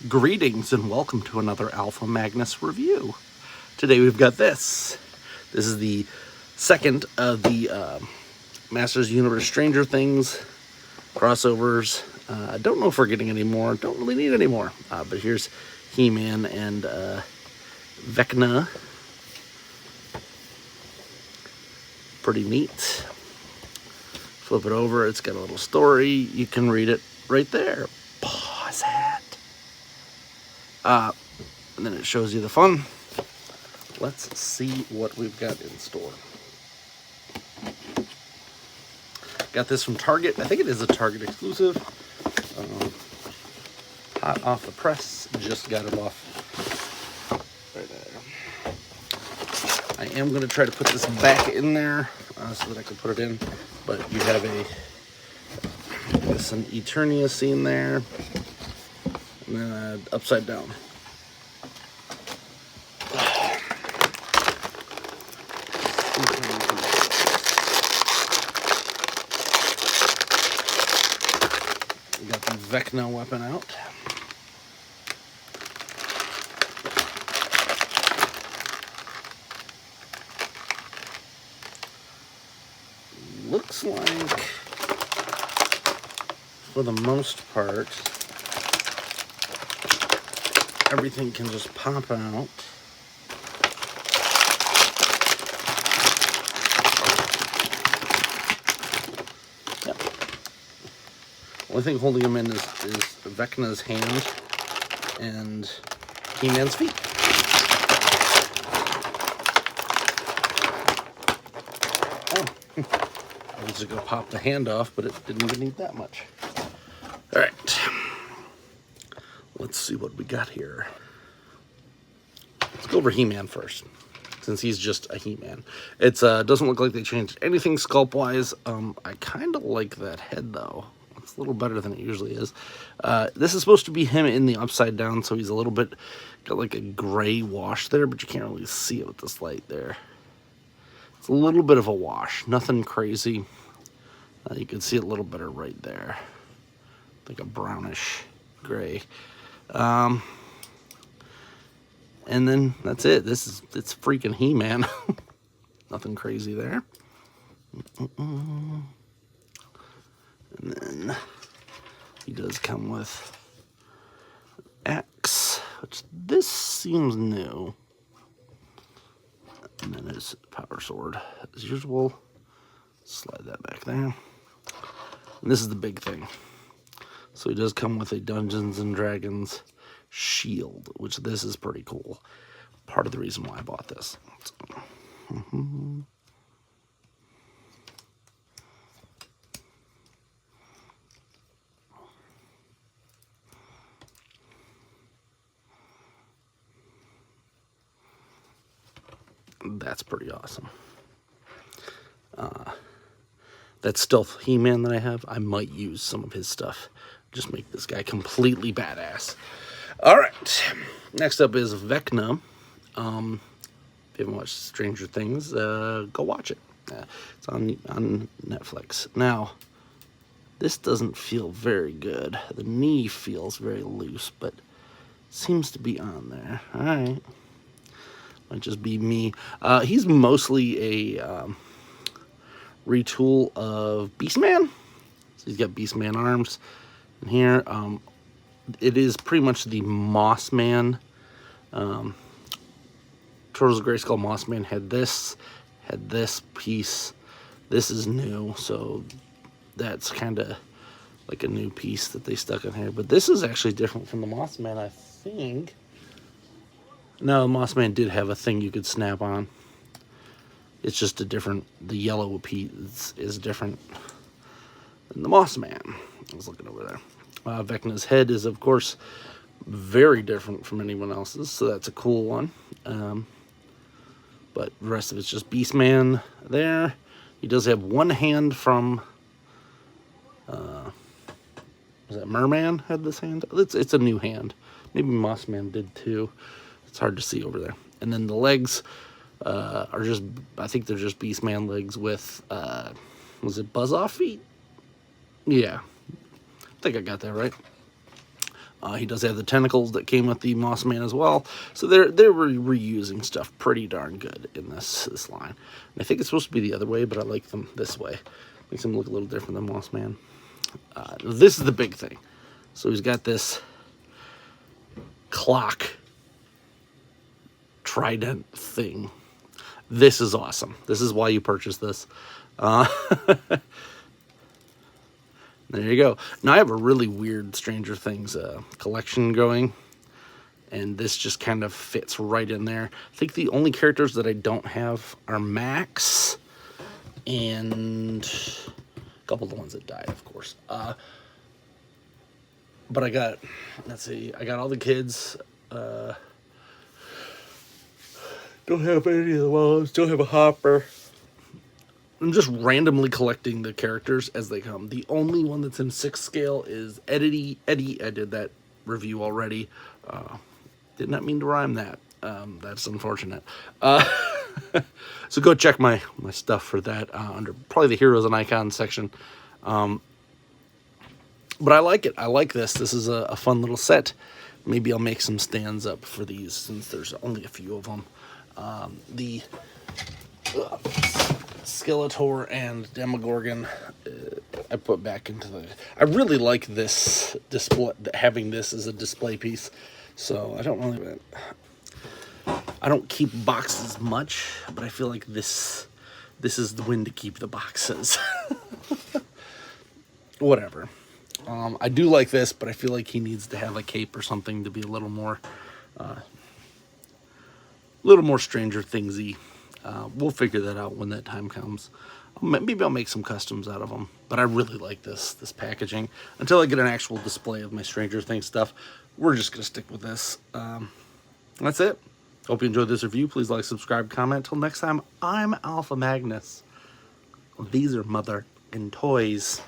Greetings and welcome to another Alpha Magnus review. Today we've got this. This is the second of the Masters Universe Stranger Things crossovers. I don't know if we're getting any more. Don't really need any more. But here's He-Man and Vecna. Pretty neat. Flip it over. It's got a little story. You can read it right there. Pause it. And then it shows you the fun. Let's see what we've got in store. Got this from Target. I think it is a Target exclusive. Hot off the press. Just got it off. Right there. I am going to try to put this back in there so that I can put it in. But you have an Eternia scene there. And then upside down. We got the Vecna weapon out. Looks like, for the most part, everything can just pop out. Yep. Only thing holding him in is Vecna's hand and He-Man's feet. Oh, I was just gonna pop the hand off, but it didn't even need that much. All right. Let's see what we got here. Let's go over He-Man first, since he's just a He-Man. It doesn't look like they changed anything sculpt-wise. I kind of like that head, though. It's a little better than it usually is. This is supposed to be him in the upside down, so he's a little bit, got like a gray wash there, but you can't really see it with this light there. It's a little bit of a wash, nothing crazy. You can see it a little better right there. Like a brownish gray. And then that's it. It's freaking He-Man. Nothing crazy there. And then he does come with X, which this seems new. And then his power sword, as usual. Slide that back there. And this is the big thing. So he does come with a Dungeons and Dragons shield, which this is pretty cool. Part of the reason why I bought this. That's pretty awesome. That Stealth He-Man that I have, I might use some of his stuff. Just make this guy completely badass. All right. Next up is Vecna. If you haven't watched Stranger Things, go watch it. It's on Netflix. Now, this doesn't feel very good. The knee feels very loose, but seems to be on there. All right. Might just be me. He's mostly a retool of Beastman. So he's got Beastman arms in here. It is pretty much the Mossman. Turtles of Grayskull Mossman had this piece. This is new, so that's kind of like a new piece that they stuck in here. But this is actually different from the Mossman, I think. No, the Mossman did have a thing you could snap on. It's just a different, the yellow piece is different than the Mossman. I was looking over there. Vecna's head is, of course, very different from anyone else's, so that's a cool one. But the rest of it's just Beastman there. He does have one hand from, was that Merman had this hand? It's a new hand. Maybe Mossman did too. It's hard to see over there. And then the legs are just, I think they're just Beastman legs with, was it Buzz-Off feet? Yeah. I think I got that right. He does have the tentacles that came with the Moss Man as well. So they're reusing stuff pretty darn good in this line. And I think it's supposed to be the other way, but I like them this way. Makes them look a little different than Moss Man. This is the big thing. So he's got this clock trident thing. This is awesome. This is why you purchase this. There you go. Now I have a really weird Stranger Things collection going, and this just kind of fits right in there. I think the only characters that I don't have are Max and a couple of the ones that died, of course. But I got, let's see, I got all the kids. Don't have any of the ones. Don't have a Hopper. I'm just randomly collecting the characters as they come. The only one that's in 6 scale is Eddie. I did that review already. Did not mean to rhyme that. That's unfortunate. So go check my stuff for that under probably the Heroes and Icons section. But I like it. I like this. This is a fun little set. Maybe I'll make some stands up for these since there's only a few of them. The Skeletor and Demogorgon I put back into the... I really like this display, having this as a display piece. So I don't keep boxes much, but I feel like this is the win to keep the boxes. Whatever. I do like this, but I feel like he needs to have a cape or something to be a little more Stranger Thingsy. We'll figure that out when that time comes. Maybe I'll make some customs out of them. But I really like this packaging. Until I get an actual display of my Stranger Things stuff, we're just going to stick with this. That's it. Hope you enjoyed this review. Please like, subscribe, comment. Till next time, I'm Alpha Magnus. These are Mother and Toys.